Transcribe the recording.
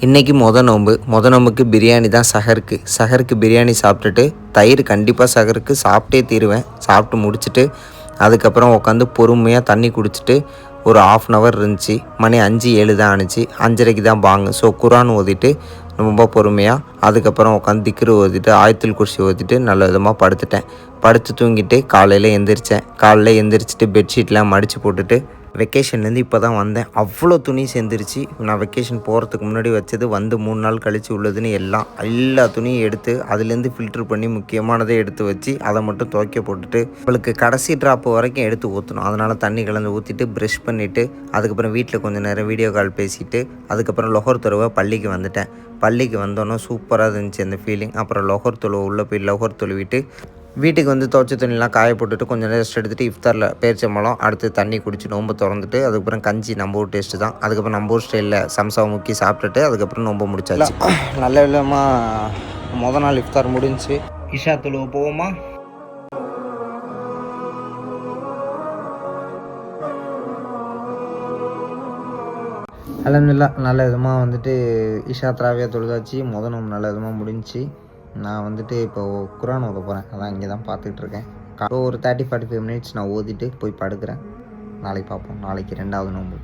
இன்றைக்கி நோம்புக்கு பிரியாணி தான் சஹருக்கு பிரியாணி சாப்பிட்டுட்டு தயிர் கண்டிப்பாக சஹருக்கு சாப்பிட்டே தீருவேன். சாப்பிட்டு முடிச்சுட்டு அதுக்கப்புறம் உட்காந்து பொறுமையாக தண்ணி குடிச்சிட்டு ஒரு 1/2 hour இருந்துச்சு. மணி 5-7 தான் ஆணுச்சு. 5:30க்கு தான் பாங்கு. ஸோ குரான் ஓதிட்டு ரொம்ப பொறுமையாக அதுக்கப்புறம் உட்காந்து திக்ரு ஓதிட்டு ஆயத்துல் குர்சி ஓதிட்டு நல்ல விதமாக படுத்து தூங்கிட்டு காலையில் எந்திரிச்சிட்டு பெட்ஷீட்லாம் மடித்து போட்டுட்டு வெக்கேஷன்லேருந்து இப்போ தான் வந்தேன். அவ்வளோ துணி சேர்ந்துருச்சு. நான் வெக்கேஷன் போகிறதுக்கு முன்னாடி வச்சது 3 நாள் கழித்து உள்ளதுன்னு எல்லா துணியும் எடுத்து அதுலேருந்து ஃபில்ட்ரு பண்ணி முக்கியமானதை எடுத்து வச்சு அதை மட்டும் துவைக்க போட்டுட்டு அவளுக்கு கடைசி ட்ராப்பு வரைக்கும் எடுத்து ஊற்றணும். அதனால் தண்ணி கலந்து ஊற்றிட்டு ப்ரெஷ் பண்ணிவிட்டு அதுக்கப்புறம் வீட்டில் கொஞ்சம் நேரம் வீடியோ கால் பேசிவிட்டு அதுக்கப்புறம் லொஹர் தொழுவ பள்ளிக்கு வந்துட்டேன். பள்ளிக்கு வந்தோன்னே சூப்பராக இருந்துச்சு அந்த ஃபீலிங். அப்புறம் லொஹர் தொழுவ உள்ளே போய் லொஹர் தொழுவிட்டு வீட்டுக்கு வந்து துவைச்ச துணிலாம் காய போட்டுட்டு கொஞ்சம் நேரம் ரெஸ்ட் எடுத்துகிட்டு இஃப்தாரில் பேரிச்சம்பழம் அடுத்து தண்ணி குடிச்சு நோம்பு திறந்துட்டு அதுக்கப்புறம் கஞ்சி நம்ம ஊர் டேஸ்ட்டு தான். அதுக்கப்புறம் நம்ம ஊர் ஸ்டைலில் சம்சாவை முக்கி சாப்பிட்டுட்டு அதுக்கப்புறம் நோம்பு முடிச்சாச்சு. நல்ல விதமாக நாள் இஃப்தார் முடிஞ்சு இஷா தொழுவ போவோமா? அல்ஹம்துலில்லாஹ் நல்ல விதமாக வந்துட்டு இஷா திராவியா தொழுதாச்சு. நோம்பு நல்ல விதமாக முடிஞ்சு நான் வந்துட்டு இப்போது குரான் ஓத போகிறேன். அதான் இங்கே தான் பார்த்துட்ருக்கேன். ஒரு 30-45 மினிட்ஸ் நான் ஓதிட்டு போய் படுக்கிறேன். நாளைக்கு பார்ப்போம். நாளைக்கு 2வது நோம்பு.